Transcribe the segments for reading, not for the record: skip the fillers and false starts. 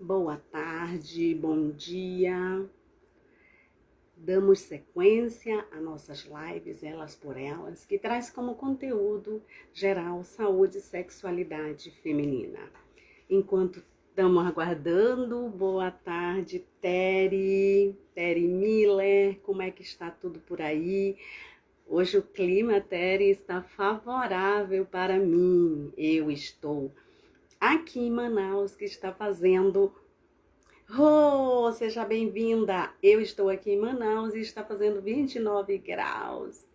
Boa tarde, bom dia. Damos sequência a nossas lives, elas por elas, que traz como conteúdo geral saúde e sexualidade feminina. Enquanto estamos aguardando, boa tarde, Teri Miller, como é que está tudo por aí? Hoje o clima, Teri, está favorável para mim. Eu estou aqui em Manaus, que está fazendo... Oh, seja bem-vinda! Eu estou aqui em Manaus e está fazendo 29 graus.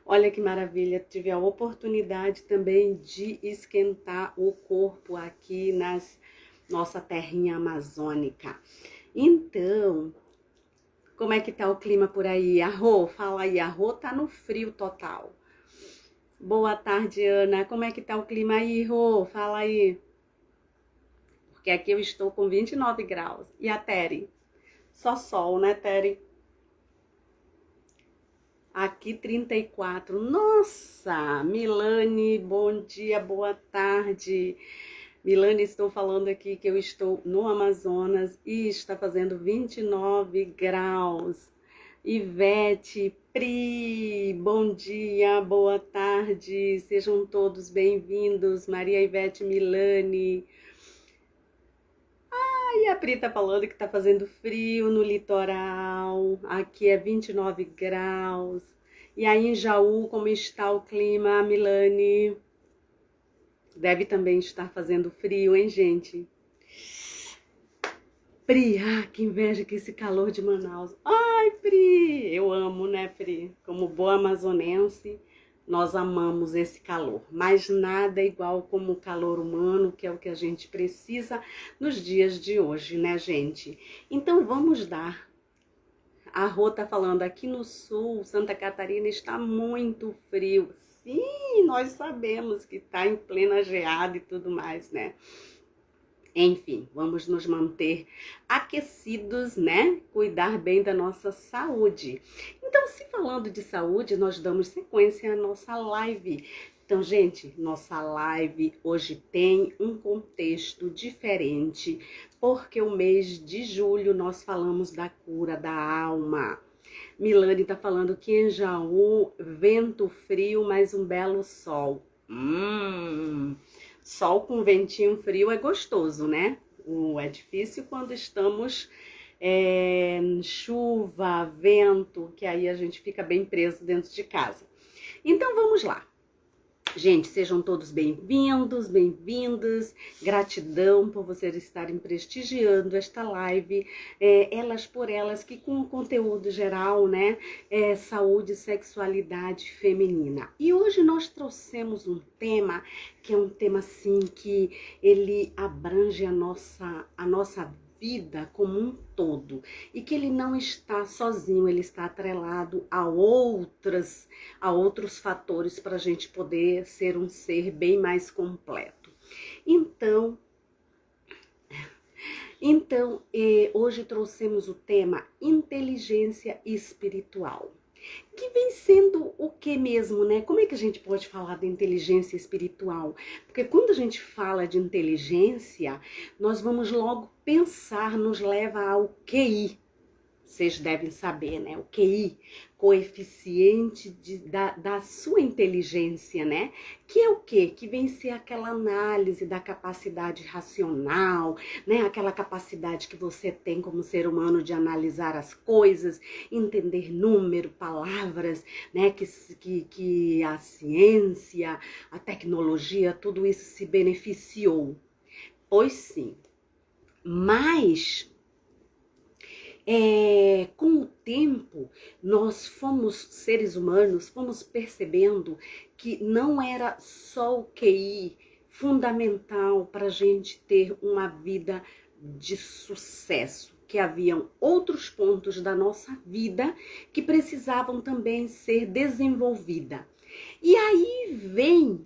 Olha que maravilha, tive a oportunidade também de esquentar o corpo aqui na nossa terrinha amazônica. Então, como é que tá o clima por aí? Arro, fala aí, Arro tá no frio total. Boa tarde, Ana, como é que tá o clima aí, Rô? Fala aí. Porque aqui eu estou com 29 graus. E a Teri? Só sol, né, Teri? Aqui 34. Nossa! Milane, bom dia, boa tarde. Milane, estou falando aqui que eu estou no Amazonas e está fazendo 29 graus. Ivete, Pri, bom dia, boa tarde. Sejam todos bem-vindos. Maria Ivete, Milane. E a Pri tá falando que tá fazendo frio no litoral, aqui é 29 graus. E aí em Jaú, como está o clima, Milane? Deve também estar fazendo frio, hein, gente? Pri, que inveja que esse calor de Manaus. Ai, Pri, eu amo, né, Pri? Como boa amazonense, nós amamos esse calor, mas nada é igual como o calor humano, que é o que a gente precisa nos dias de hoje, né, gente? Então vamos dar. A Rô tá falando, aqui no sul, Santa Catarina está muito frio. Sim, nós sabemos que tá em plena geada e tudo mais, né? Enfim, vamos nos manter aquecidos, né? Cuidar bem da nossa saúde. Então, se falando de saúde, nós damos sequência à nossa live. Então, gente, nossa live hoje tem um contexto diferente, porque o mês de julho nós falamos da cura da alma. Milane tá falando que em Jaú, vento frio, mas um belo sol. Sol com ventinho frio é gostoso, né? É difícil quando estamos chuva, vento, que aí a gente fica bem preso dentro de casa. Então vamos lá. Gente, sejam todos bem-vindos, bem-vindas. Gratidão por vocês estarem prestigiando esta live, elas por elas, que com o conteúdo geral, né, saúde e sexualidade feminina. E hoje nós trouxemos um tema, que é um tema assim, que ele abrange a nossa vida como um todo, e que ele não está sozinho, ele está atrelado a outros fatores para a gente poder ser um ser bem mais completo. Então, hoje trouxemos o tema inteligência espiritual. Que vem sendo o que mesmo, né? Como é que a gente pode falar de inteligência espiritual? Porque quando a gente fala de inteligência, nós vamos logo pensar, nos leva ao QI. Vocês devem saber, né? O QI, coeficiente da sua inteligência, né? Que é o quê? Que vem ser aquela análise da capacidade racional, né? Aquela capacidade que você tem como ser humano de analisar as coisas, entender número, palavras, né? Que a ciência, a tecnologia, tudo isso se beneficiou. Pois sim. Mas... com o tempo, nós seres humanos, fomos percebendo que não era só o QI fundamental para a gente ter uma vida de sucesso, que haviam outros pontos da nossa vida que precisavam também ser desenvolvida. E aí vem,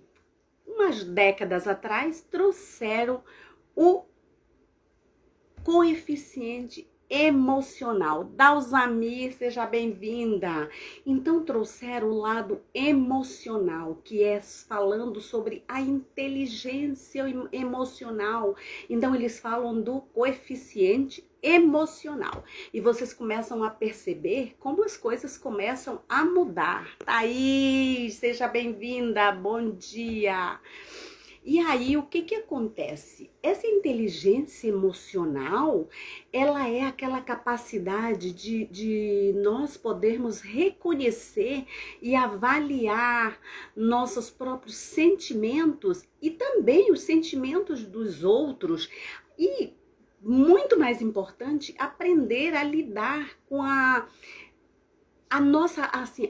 umas décadas atrás, trouxeram o coeficiente emocional. Dalzamir, seja bem-vinda. Então trouxeram o lado emocional, que é falando sobre a inteligência emocional. Então eles falam do coeficiente emocional. E vocês começam a perceber como as coisas começam a mudar. Thaís, seja bem-vinda. Bom dia. E aí, o que acontece? Essa inteligência emocional, ela é aquela capacidade de nós podermos reconhecer e avaliar nossos próprios sentimentos e também os sentimentos dos outros. E, muito mais importante, aprender a lidar com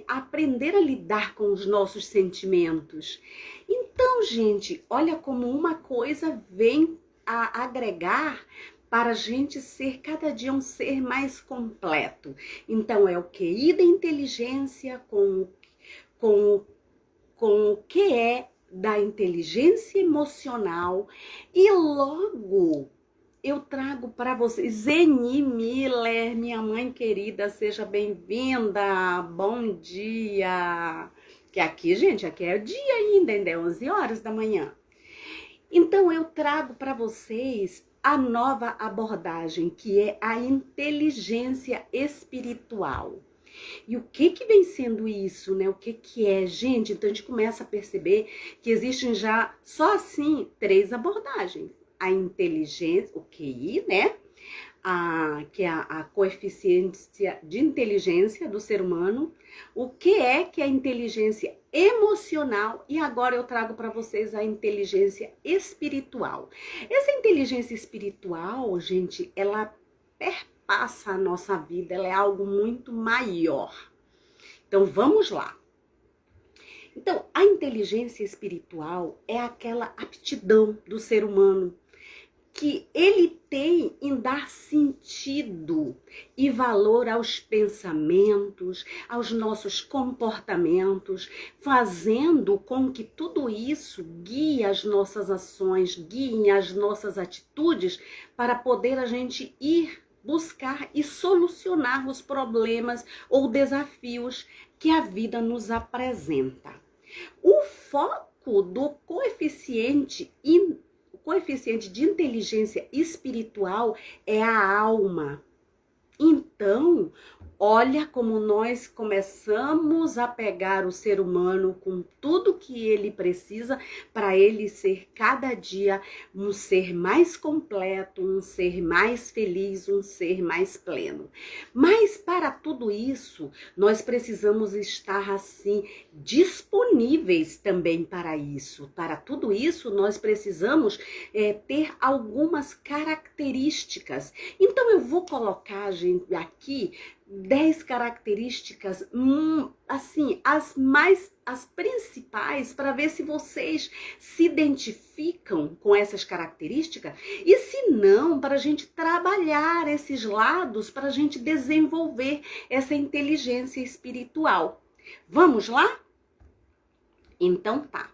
aprender a lidar com os nossos sentimentos. Então, gente, olha como uma coisa vem a agregar para a gente ser cada dia um ser mais completo. Então, é o QI da inteligência com o que é da inteligência emocional e logo eu trago para vocês, Zeni Miller, minha mãe querida, seja bem-vinda, bom dia. Que aqui, gente, aqui é dia ainda é 11 horas da manhã. Então, eu trago para vocês a nova abordagem, que é a inteligência espiritual. E o que vem sendo isso, né? O que é, gente? Então, a gente começa a perceber que existem já, só assim, 3 abordagens. A inteligência, o QI, né? Que é a coeficiência de inteligência do ser humano. O que é a inteligência emocional? E agora eu trago para vocês a inteligência espiritual. Essa inteligência espiritual, gente, ela perpassa a nossa vida, ela é algo muito maior. Então, vamos lá. Então, a inteligência espiritual é aquela aptidão do ser humano que ele tem em dar sentido e valor aos pensamentos, aos nossos comportamentos, fazendo com que tudo isso guie as nossas ações, guie as nossas atitudes para poder a gente ir buscar e solucionar os problemas ou desafios que a vida nos apresenta. O foco do coeficiente de inteligência espiritual é a alma. Então, olha como nós começamos a pegar o ser humano com tudo que ele precisa para ele ser cada dia um ser mais completo, um ser mais feliz, um ser mais pleno. Mas para tudo isso, nós precisamos estar assim disponíveis também para isso. Para tudo isso, nós precisamos ter algumas características. Então eu vou colocar, gente, aqui 10 características, assim, as principais, para ver se vocês se identificam com essas características e se não, para a gente trabalhar esses lados, para a gente desenvolver essa inteligência espiritual. Vamos lá? Então tá.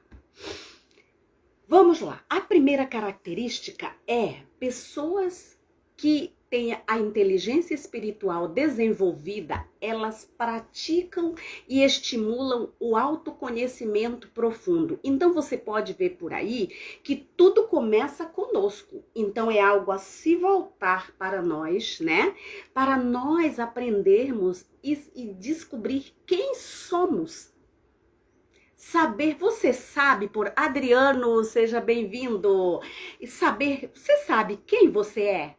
Vamos lá. A primeira característica é pessoas que têm a inteligência espiritual desenvolvida, elas praticam e estimulam o autoconhecimento profundo. Então você pode ver por aí que tudo começa conosco. Então é algo a se voltar para nós, né? Para nós aprendermos e descobrir quem somos. Saber, você sabe, por Adriano, seja bem-vindo. E saber, você sabe quem você é?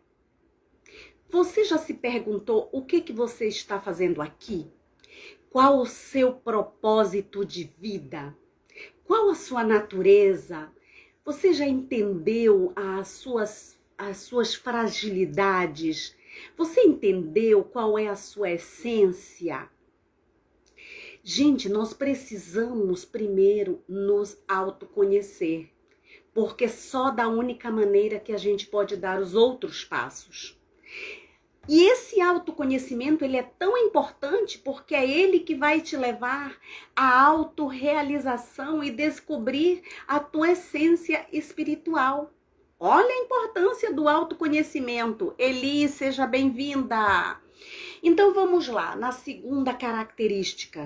Você já se perguntou o que você está fazendo aqui? Qual o seu propósito de vida? Qual a sua natureza? Você já entendeu as suas fragilidades? Você entendeu qual é a sua essência? Gente, nós precisamos primeiro nos autoconhecer, porque só da única maneira que a gente pode dar os outros passos. E esse autoconhecimento, ele é tão importante porque é ele que vai te levar à autorrealização e descobrir a tua essência espiritual. Olha a importância do autoconhecimento. Eli, seja bem-vinda. Então vamos lá, na segunda característica.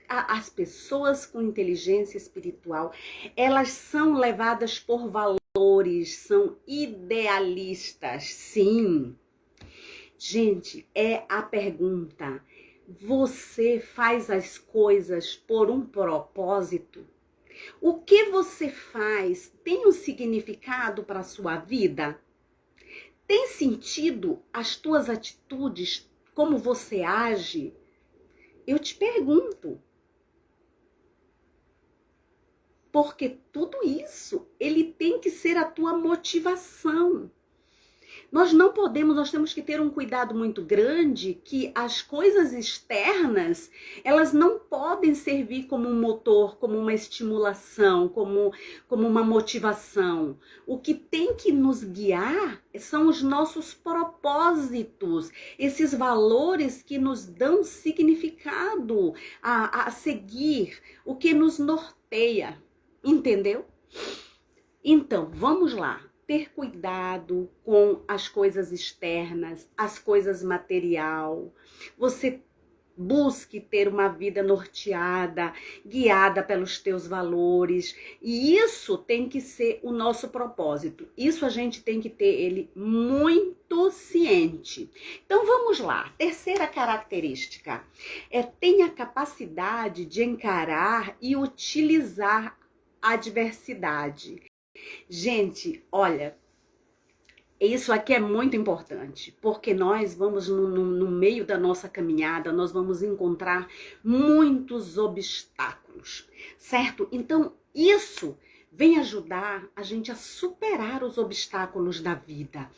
As pessoas com inteligência espiritual, elas são levadas por valores, são idealistas, sim. Gente, é a pergunta: você faz as coisas por um propósito? O que você faz tem um significado para a sua vida? Tem sentido as tuas atitudes, como você age? Eu te pergunto. Porque tudo isso, ele tem que ser a tua motivação. Nós não podemos, nós temos que ter um cuidado muito grande que as coisas externas, elas não podem servir como um motor, como uma estimulação, como uma motivação. O que tem que nos guiar são os nossos propósitos, esses valores que nos dão significado a seguir, o que nos norteia, entendeu? Então, vamos lá. Ter cuidado com as coisas externas, as coisas material. Você busque ter uma vida norteada, guiada pelos teus valores. E isso tem que ser o nosso propósito. Isso a gente tem que ter ele muito ciente. Então vamos lá. Terceira característica tenha capacidade de encarar e utilizar a adversidade. Gente, olha, isso aqui é muito importante, porque nós vamos no meio da nossa caminhada, nós vamos encontrar muitos obstáculos, certo? Então, isso vem ajudar a gente a superar os obstáculos da vida.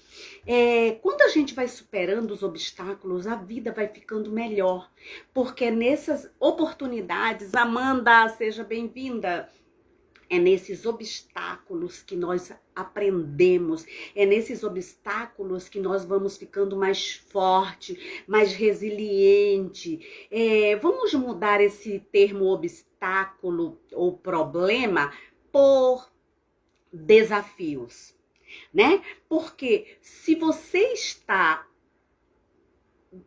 Quando a gente vai superando os obstáculos, a vida vai ficando melhor, porque nessas oportunidades, Amanda, seja bem-vinda. É nesses obstáculos que nós aprendemos, é nesses obstáculos que nós vamos ficando mais forte, mais resiliente. Vamos mudar esse termo obstáculo ou problema por desafios, né? Porque se você está...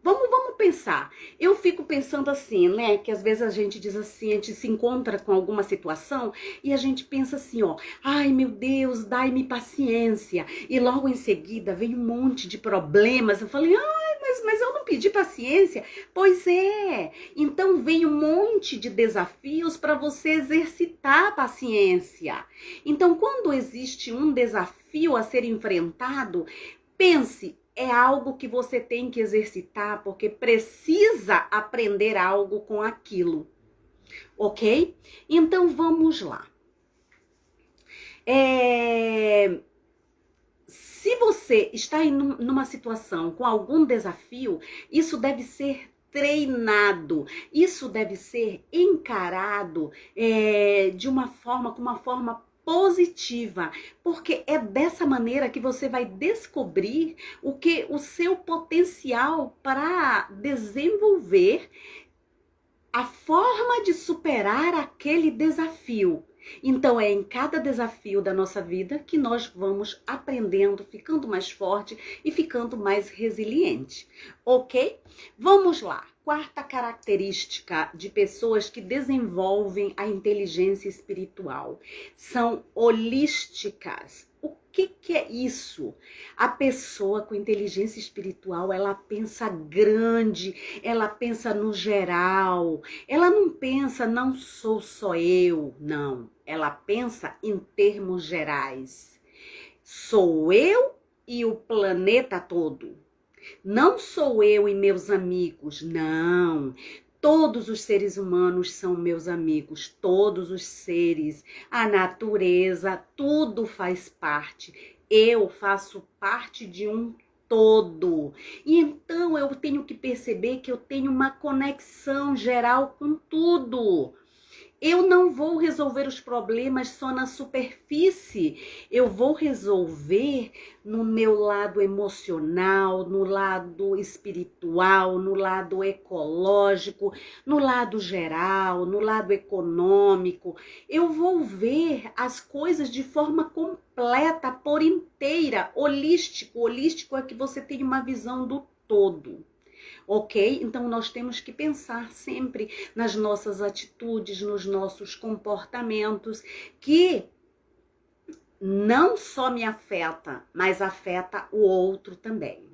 Vamos pensar. Eu fico pensando assim, né? Que às vezes a gente diz assim, a gente se encontra com alguma situação e a gente pensa assim, ó, ai meu Deus, dai-me paciência. E logo em seguida vem um monte de problemas. Eu falei, ai, mas eu não pedi paciência. Pois é. Então vem um monte de desafios para você exercitar a paciência. Então, quando existe um desafio a ser enfrentado, pense, é algo que você tem que exercitar, porque precisa aprender algo com aquilo, ok? Então, vamos lá. Se você está numa situação com algum desafio, isso deve ser treinado, isso deve ser encarado com uma forma positiva, porque é dessa maneira que você vai descobrir o seu potencial para desenvolver a forma de superar aquele desafio. Então é em cada desafio da nossa vida que nós vamos aprendendo, ficando mais forte e ficando mais resiliente, ok? Vamos lá. Quarta característica de pessoas que desenvolvem a inteligência espiritual. São holísticas. O que é isso? A pessoa com inteligência espiritual, ela pensa grande, ela pensa no geral, ela não pensa, não sou só eu, não. Ela pensa em termos gerais. Sou eu e o planeta todo. Não sou eu e meus amigos, não. Todos os seres humanos são meus amigos, todos os seres, a natureza, tudo faz parte. Eu faço parte de um todo. E então eu tenho que perceber que eu tenho uma conexão geral com tudo. Eu não vou resolver os problemas só na superfície. Eu vou resolver no meu lado emocional, no lado espiritual, no lado ecológico, no lado geral, no lado econômico. Eu vou ver as coisas de forma completa, por inteira, holístico. Holístico é que você tem uma visão do todo. Ok? Então nós temos que pensar sempre nas nossas atitudes, nos nossos comportamentos, que não só me afeta, mas afeta o outro também.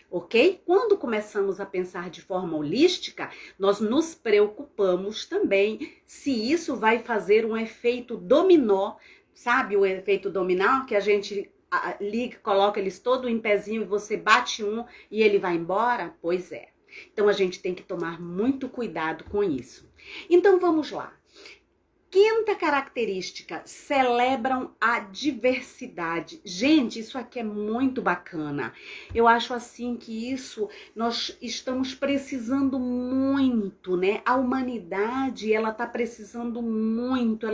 Ok? Quando começamos a pensar de forma holística, nós nos preocupamos também se isso vai fazer um efeito dominó. Sabe o efeito dominó que a gente liga, coloca eles todo em pezinho e você bate um e ele vai embora? Pois é. Então a gente tem que tomar muito cuidado com isso. Então vamos lá. Quinta característica, celebram a diversidade. Gente, isso aqui é muito bacana. Eu acho assim que isso nós estamos precisando muito, né? A humanidade, ela tá precisando muito,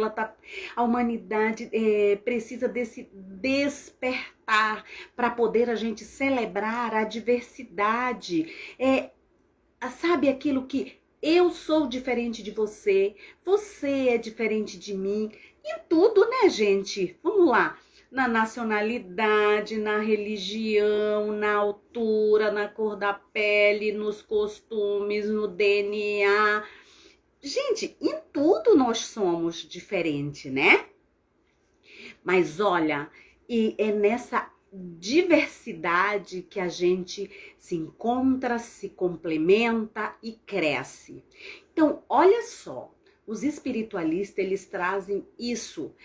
a humanidade precisa desse despertar para poder a gente celebrar a diversidade. Sabe aquilo que eu sou diferente de você, você é diferente de mim, em tudo, né, gente? Vamos lá. Na nacionalidade, na religião, na altura, na cor da pele, nos costumes, no DNA. Gente, em tudo nós somos diferentes, né? Mas olha, e é nessa diversidade que a gente se encontra, se complementa e cresce. Então, olha só, os espiritualistas, eles trazem isso,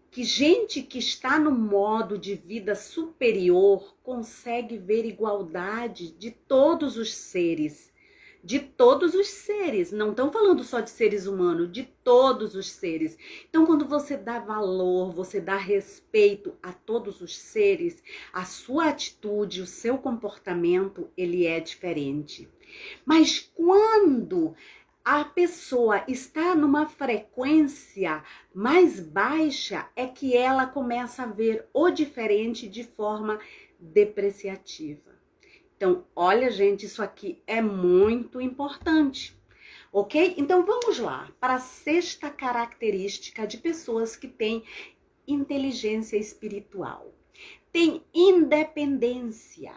que gente que está no modo de vida superior consegue ver igualdade de todos os seres. De todos os seres, não estão falando só de seres humanos, de todos os seres. Então, quando você dá valor, você dá respeito a todos os seres, a sua atitude, o seu comportamento, ele é diferente. Mas quando a pessoa está numa frequência mais baixa, é que ela começa a ver o diferente de forma depreciativa. Então, olha, gente, isso aqui é muito importante, ok? Então, vamos lá para a sexta característica de pessoas que têm inteligência espiritual. Tem independência.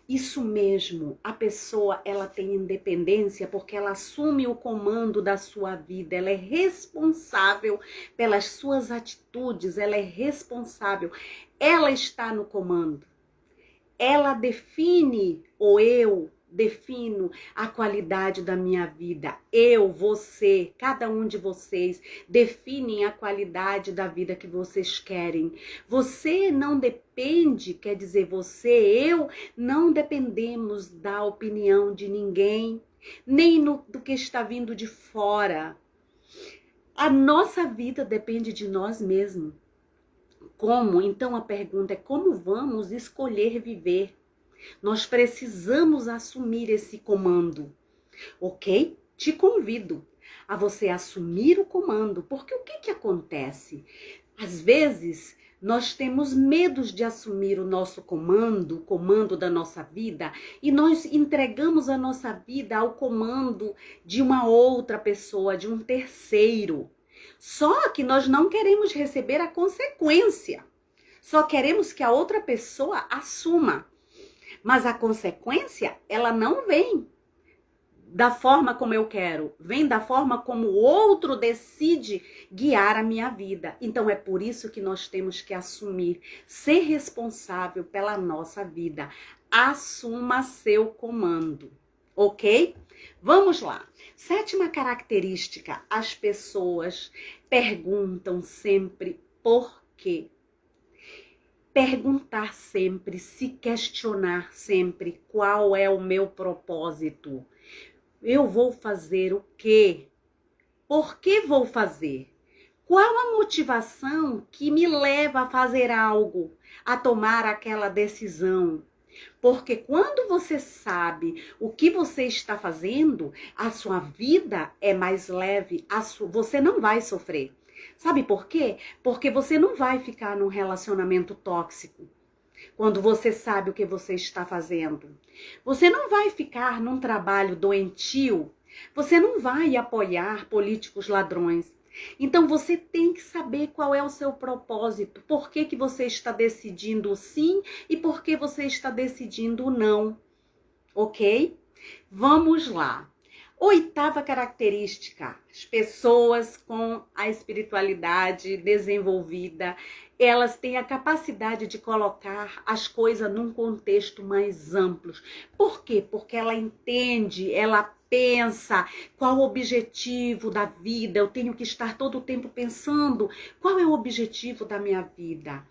Isso mesmo, a pessoa, ela tem independência porque ela assume o comando da sua vida, ela é responsável pelas suas atitudes, ela é responsável, ela está no comando. Ela define, ou eu defino a qualidade da minha vida. Eu, você, cada um de vocês definem a qualidade da vida que vocês querem. Você não depende, quer dizer, eu não dependemos da opinião de ninguém, nem do que está vindo de fora. A nossa vida depende de nós mesmos. Como? Então a pergunta é como vamos escolher viver? Nós precisamos assumir esse comando, ok? Te convido a você assumir o comando, porque o que acontece? Às vezes nós temos medos de assumir o nosso comando, o comando da nossa vida, e nós entregamos a nossa vida ao comando de uma outra pessoa, de um terceiro. Só que nós não queremos receber a consequência. Só queremos que a outra pessoa assuma. Mas a consequência, ela não vem da forma como eu quero. Vem da forma como o outro decide guiar a minha vida. Então é por isso que nós temos que assumir, ser responsável pela nossa vida. Assuma seu comando, ok? Vamos lá. Sétima característica, as pessoas perguntam sempre por quê. Perguntar sempre, se questionar sempre qual é o meu propósito. Eu vou fazer o quê? Por que vou fazer? Qual a motivação que me leva a fazer algo, a tomar aquela decisão? Porque quando você sabe o que você está fazendo, a sua vida é mais leve, você não vai sofrer. Sabe por quê? Porque você não vai ficar num relacionamento tóxico. Quando você sabe o que você está fazendo. Você não vai ficar num trabalho doentio. Você não vai apoiar políticos ladrões. Então você tem que saber qual é o seu propósito. Por que você está decidindo o sim e por que você está decidindo o não. Ok? Vamos lá. Oitava característica, as pessoas com a espiritualidade desenvolvida, elas têm a capacidade de colocar as coisas num contexto mais amplo. Por quê? Porque ela entende, ela pensa qual o objetivo da vida. Eu tenho que estar todo o tempo pensando qual é o objetivo da minha vida.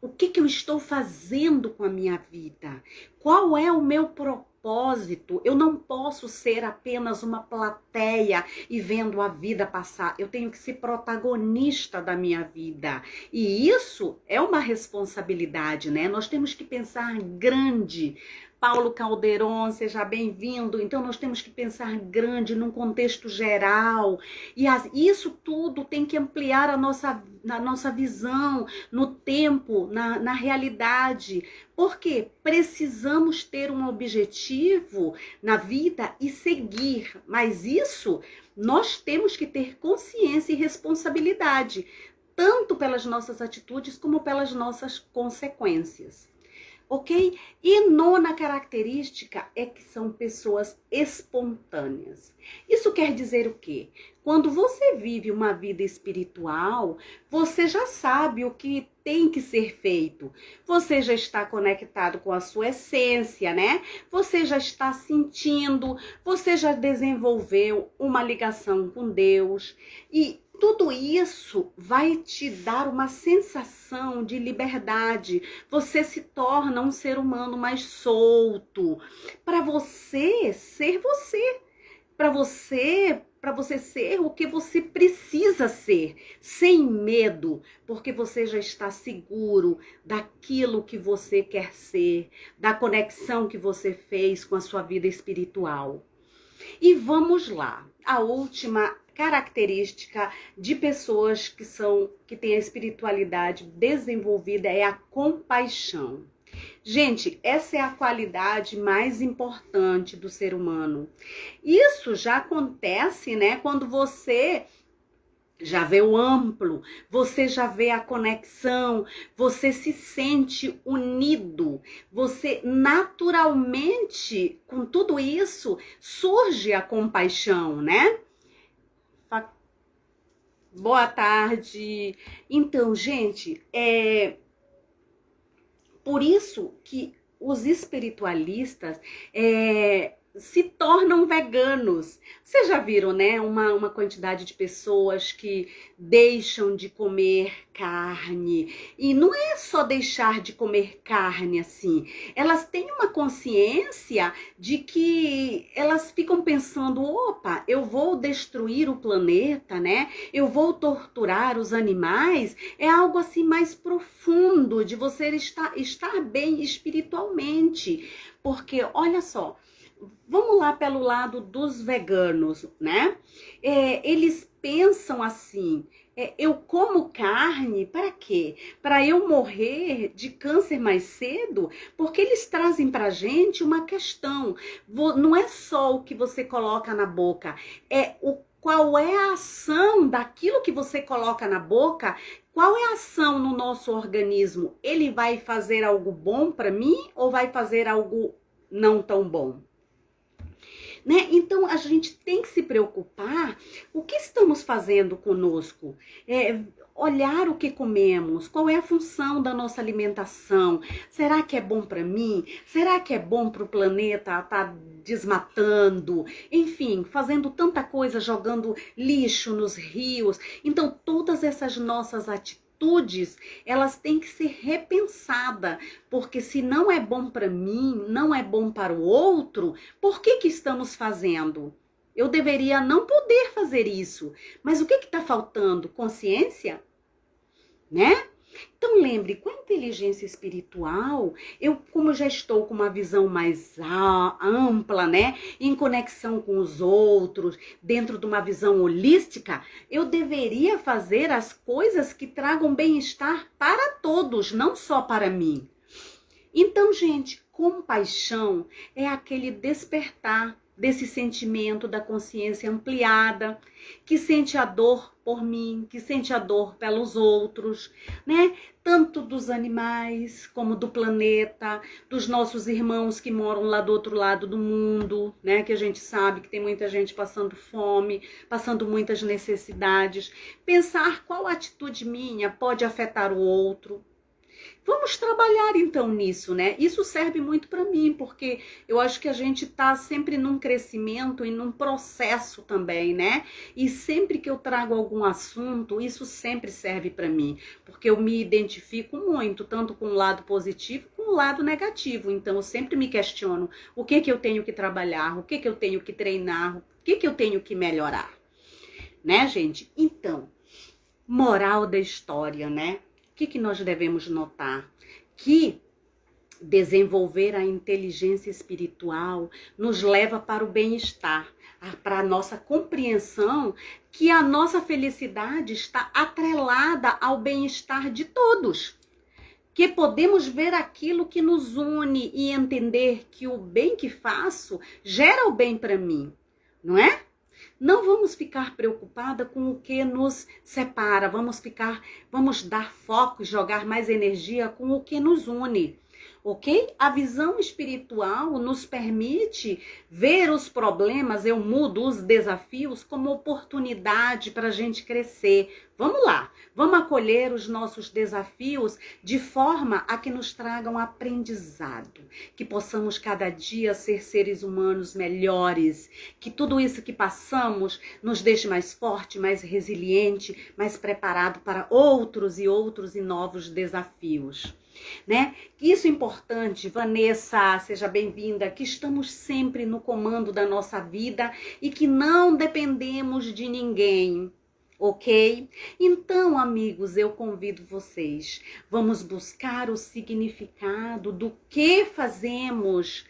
O que eu estou fazendo com a minha vida? Qual é o meu propósito? Eu não posso ser apenas uma plateia e vendo a vida passar. Eu tenho que ser protagonista da minha vida. E isso é uma responsabilidade, né? Nós temos que pensar grande. Paulo Calderon, seja bem-vindo. Então, nós temos que pensar grande, num contexto geral. E isso tudo tem que ampliar a nossa visão no tempo, na realidade. Porque precisamos ter um objetivo na vida e seguir. Mas isso, nós temos que ter consciência e responsabilidade, tanto pelas nossas atitudes como pelas nossas consequências. Ok? E nona característica é que são pessoas espontâneas. Isso quer dizer o quê? Quando você vive uma vida espiritual, você já sabe o que tem que ser feito. Você já está conectado com a sua essência, né? Você já está sentindo, você já desenvolveu uma ligação com Deus e tudo isso vai te dar uma sensação de liberdade. Você se torna um ser humano mais solto. Para você ser você. Para você ser o que você precisa ser, sem medo, porque você já está seguro daquilo que você quer ser, da conexão que você fez com a sua vida espiritual. E vamos lá, a última característica de pessoas que têm a espiritualidade desenvolvida é a compaixão. Gente, essa é a qualidade mais importante do ser humano. Isso já acontece, né, quando você já vê o amplo, você já vê a conexão, você se sente unido, você naturalmente, com tudo isso, surge a compaixão, né? Boa tarde. Então, gente, por isso que os espiritualistas se tornam veganos. Vocês já viram, né? Uma quantidade de pessoas que deixam de comer carne. E não é só deixar de comer carne assim. Elas têm uma consciência de que elas ficam pensando, opa, eu vou destruir o planeta, né? Eu vou torturar os animais. É algo assim mais profundo de você estar bem espiritualmente. Porque, olha só, vamos lá pelo lado dos veganos, né? Eles pensam assim, eu como carne para quê? Para eu morrer de câncer mais cedo? Porque eles trazem pra gente uma questão. Não é só o que você coloca na boca, qual é a ação daquilo que você coloca na boca. Qual é a ação no nosso organismo? Ele vai fazer algo bom para mim ou vai fazer algo não tão bom? Né? Então, a gente tem que se preocupar o que estamos fazendo conosco. Olhar o que comemos, qual é a função da nossa alimentação. Será que é bom para mim? Será que é bom para o planeta estar desmatando? Enfim, fazendo tanta coisa, jogando lixo nos rios. Então, todas essas nossas atitudes, elas têm que ser repensadas, porque se não é bom para mim, não é bom para o outro, por que estamos fazendo? Eu deveria não poder fazer isso, mas o que está faltando? Consciência? Né? Então lembre, com a inteligência espiritual, como já estou com uma visão mais ampla, né, em conexão com os outros, dentro de uma visão holística, eu deveria fazer as coisas que tragam bem-estar para todos, não só para mim. Então, gente, compaixão é aquele despertar desse sentimento da consciência ampliada, que sente a dor por mim, que sente a dor pelos outros, né? Tanto dos animais como do planeta, dos nossos irmãos que moram lá do outro lado do mundo, né? Que a gente sabe que tem muita gente passando fome, passando muitas necessidades. Pensar qual atitude minha pode afetar o outro. Vamos trabalhar então nisso, né? Isso serve muito para mim, porque eu acho que a gente tá sempre num crescimento e num processo também, né? E sempre que eu trago algum assunto, isso sempre serve para mim, porque eu me identifico muito, tanto com o lado positivo como o lado negativo. Então eu sempre me questiono o que eu tenho que trabalhar, o que eu tenho que treinar, o que eu tenho que melhorar, né, gente? Então, moral da história, né? O que nós devemos notar? Que desenvolver a inteligência espiritual nos leva para o bem-estar, para a nossa compreensão que a nossa felicidade está atrelada ao bem-estar de todos. Que podemos ver aquilo que nos une e entender que o bem que faço gera o bem para mim, não é? Não vamos ficar preocupada com o que nos separa, vamos dar foco e jogar mais energia com o que nos une, ok? A visão espiritual nos permite ver os problemas, eu mudo os desafios como oportunidade para a gente crescer. Vamos lá, vamos acolher os nossos desafios de forma a que nos tragam aprendizado, que possamos cada dia ser seres humanos melhores, que tudo isso que passamos nos deixe mais forte, mais resiliente, mais preparado para outros e novos desafios. Né? Isso é importante, Vanessa, seja bem-vinda, que estamos sempre no comando da nossa vida e que não dependemos de ninguém. Ok? Então, amigos, eu convido vocês, vamos buscar o significado do que fazemos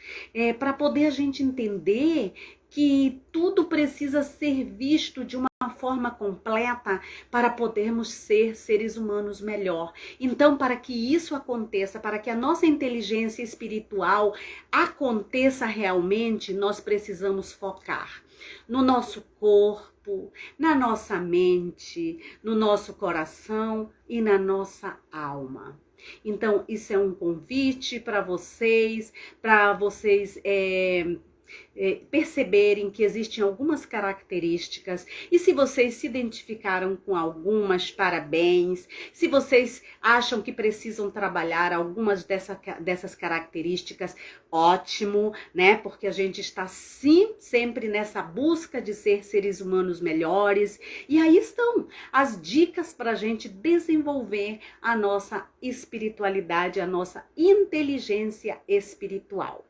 para poder a gente entender que tudo precisa ser visto de uma forma completa para podermos ser seres humanos melhor. Então, para que isso aconteça, para que a nossa inteligência espiritual aconteça realmente, nós precisamos focar no nosso corpo, na nossa mente, no nosso coração e na nossa alma. Então, isso é um convite para vocês perceberem que existem algumas características, e se vocês se identificaram com algumas, parabéns. Se vocês acham que precisam trabalhar algumas dessas características, ótimo, né? Porque a gente está sim sempre nessa busca de ser seres humanos melhores, e aí estão as dicas para a gente desenvolver a nossa espiritualidade, a nossa inteligência espiritual.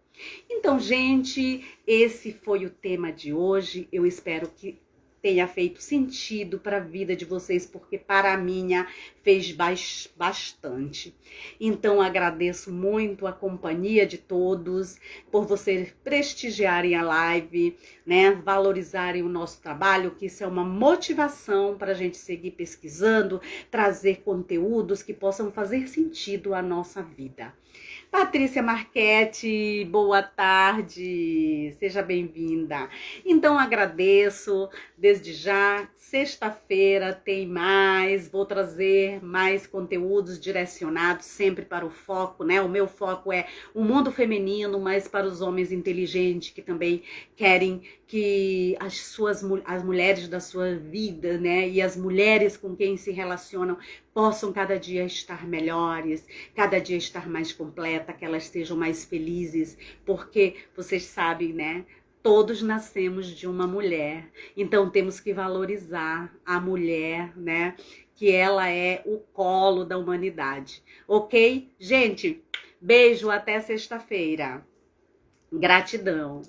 Então, gente, esse foi o tema de hoje. Eu espero que tenha feito sentido para a vida de vocês, porque para a minha fez bastante. Então, agradeço muito a companhia de todos, por vocês prestigiarem a live, né? Valorizarem o nosso trabalho, que isso é uma motivação para a gente seguir pesquisando, trazer conteúdos que possam fazer sentido à nossa vida. Patrícia Marchetti, boa tarde, seja bem-vinda. Então agradeço desde já, sexta-feira tem mais, vou trazer mais conteúdos direcionados sempre para o foco, né? O meu foco é o mundo feminino, mas para os homens inteligentes que também querem que as mulheres da sua vida, né? E as mulheres com quem se relacionam possam cada dia estar melhores, cada dia estar mais completa, que elas sejam mais felizes, porque vocês sabem, né? Todos nascemos de uma mulher, então temos que valorizar a mulher, né? Que ela é o colo da humanidade, ok? Gente, beijo, até sexta-feira. Gratidão.